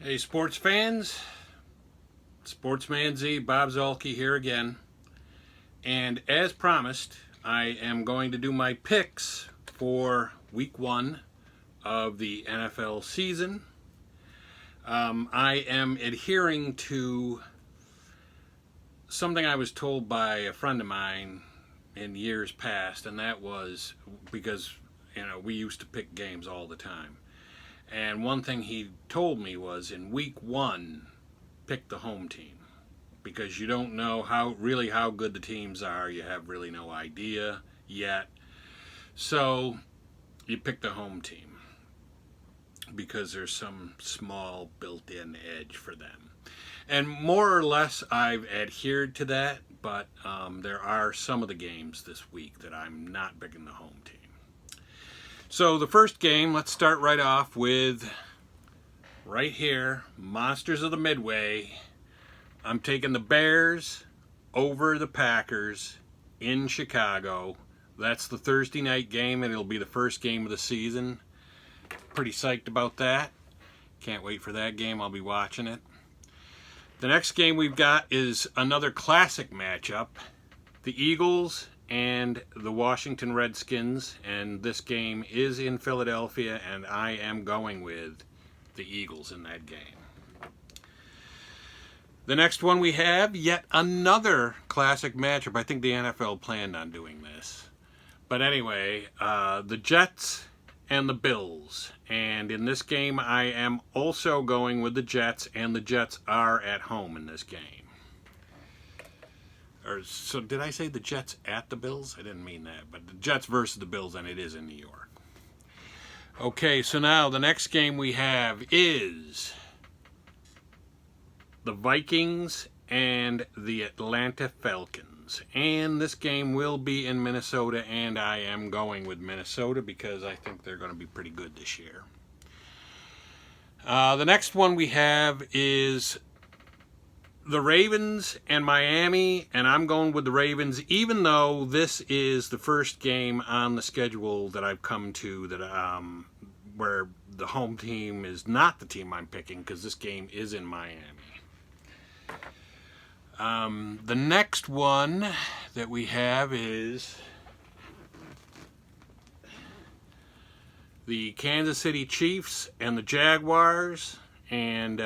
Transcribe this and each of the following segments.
Hey, sports fans. Sportsman Z, Bob Zolke here again. And as promised, I am going to do my picks for week 1 of the NFL season. I am adhering to something I was told by a friend of mine in years past, and that was because, we used to pick games all the time. And one thing he told me was in week 1, pick the home team, because you don't know how good the teams are. You have really no idea yet. So you pick the home team because there's some small built-in edge for them. And more or less I've adhered to that, but there are some of the games this week that I'm not picking the home team. So the first game, let's start right off with right here, Monsters of the Midway. I'm taking the Bears over the Packers in Chicago. That's the Thursday night game, and it'll be the first game of the season. Pretty psyched about that. Can't wait for that game. I'll be watching it. The next game we've got is another classic matchup. The Eagles and the Washington Redskins, and this game is in Philadelphia, and I am going with the Eagles in that game. The next one we have, yet another classic matchup. I think the NFL planned on doing this. But anyway, the Jets and the Bills. And in this game, I am also going with the Jets, and the Jets are at home in this game. So did I say the Jets at the Bills? I didn't mean that. But the Jets versus the Bills, and it is in New York. Okay, so now the next game we have is the Vikings and the Atlanta Falcons. And this game will be in Minnesota, and I am going with Minnesota because I think they're going to be pretty good this year. The next one we have is the Ravens and Miami, and I'm going with the Ravens, even though this is the first game on the schedule that I've come to that where the home team is not the team I'm picking, because this game is in Miami. The next one that we have is the Kansas City Chiefs and the Jaguars, and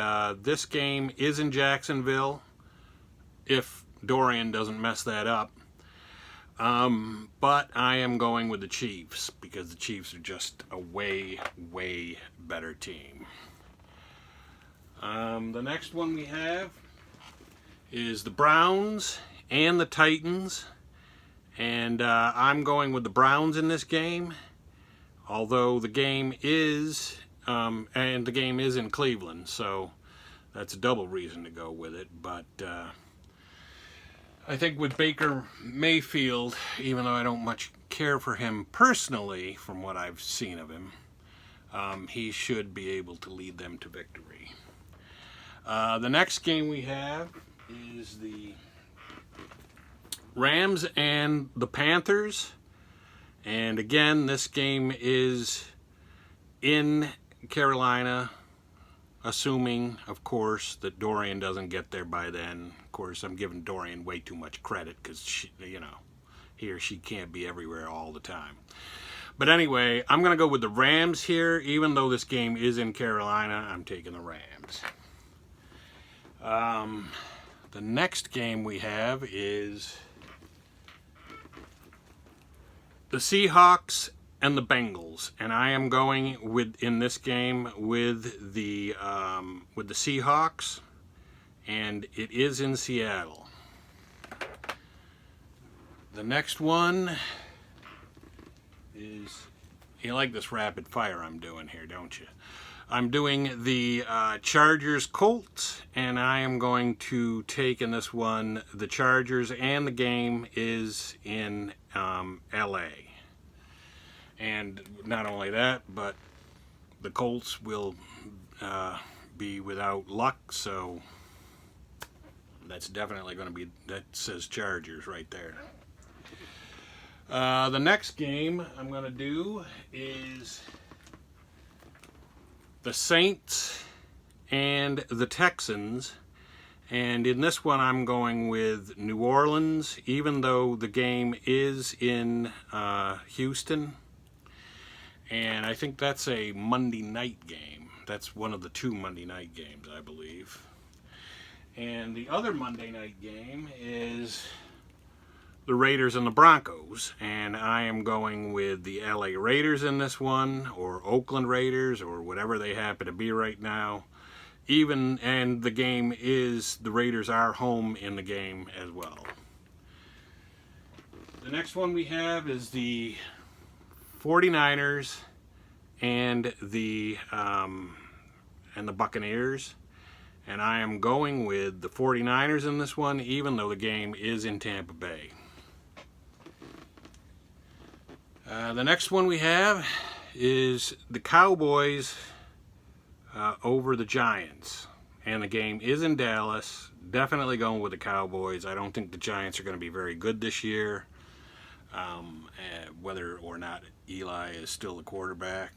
this game is in Jacksonville if Dorian doesn't mess that up. But I am going with the Chiefs because the Chiefs are just a way, way better team. The next one we have is the Browns and the Titans, and I'm going with the Browns in this game, although the game is and the game is in Cleveland, so that's a double reason to go with it. But I think with Baker Mayfield, even though I don't much care for him personally from what I've seen of him, he should be able to lead them to victory. The next game we have is the Rams and the Panthers. And again, this game is in Carolina, assuming, of course, that Dorian doesn't get there by then. Of course, I'm giving Dorian way too much credit because, he or she can't be everywhere all the time. But anyway, I'm going to go with the Rams here. Even though this game is in Carolina, I'm taking the Rams. The next game we have is the Seahawks and the Bengals, and I am going in this game with the Seahawks, and it is in Seattle. The next one is, you like this rapid fire I'm doing here, don't you? I'm doing the Chargers Colts, and I am going to take in this one the Chargers, and the game is in LA. And not only that, but the Colts will be without Luck, so that's definitely going to be, that says Chargers right there. The next game I'm going to do is the Saints and the Texans. And in this one, I'm going with New Orleans, even though the game is in Houston. And I think that's a Monday night game. That's one of the 2 Monday night games, I believe. And the other Monday night game is the Raiders and the Broncos. And I am going with the LA Raiders in this one, or Oakland Raiders, or whatever they happen to be right now. And the game is, the Raiders are home in the game as well. The next one we have is the 49ers and the Buccaneers. And I am going with the 49ers in this one, even though the game is in Tampa Bay. The next one we have is the Cowboys over the Giants, and the game is in Dallas. Definitely going with the Cowboys. I don't think the Giants are going to be very good this year, whether or not Eli is still the quarterback.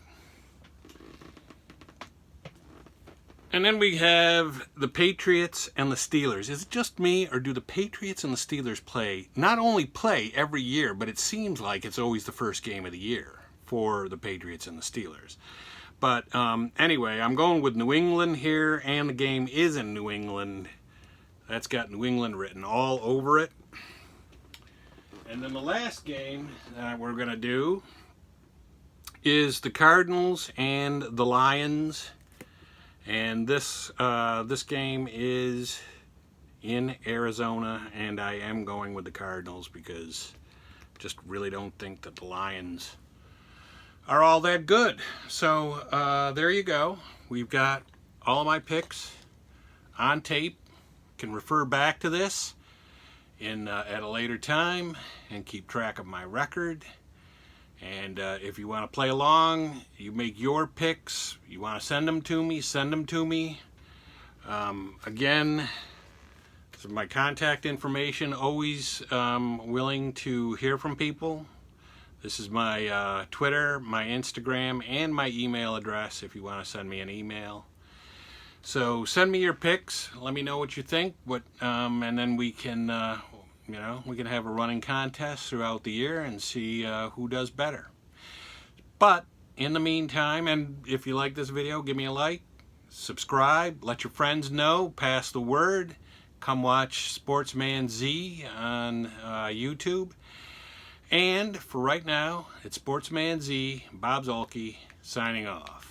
And then we have the Patriots and the Steelers. Is it just me, or do the Patriots and the Steelers not only play every year, but it seems like it's always the first game of the year for the Patriots and the Steelers? But anyway, I'm going with New England here, and the game is in New England. That's got New England written all over it. And then the last game that we're going to do is the Cardinals and the Lions. And this game is in Arizona, and I am going with the Cardinals because I just really don't think that the Lions are all that good. So there you go. We've got all of my picks on tape. Can refer back to this at a later time and keep track of my record. And if you want to play along, you make your picks. You want to send them to me, send them to me. Again, this is my contact information. Always willing to hear from people. This is my Twitter, my Instagram, and my email address if you want to send me an email. So send me your picks. Let me know what you think. And then we can, we can have a running contest throughout the year and see who does better. But in the meantime, and if you like this video, give me a like, subscribe, let your friends know, pass the word. Come watch Sportsman Z on YouTube. And for right now, it's Sportsman Z, Bob Zuhlke, signing off.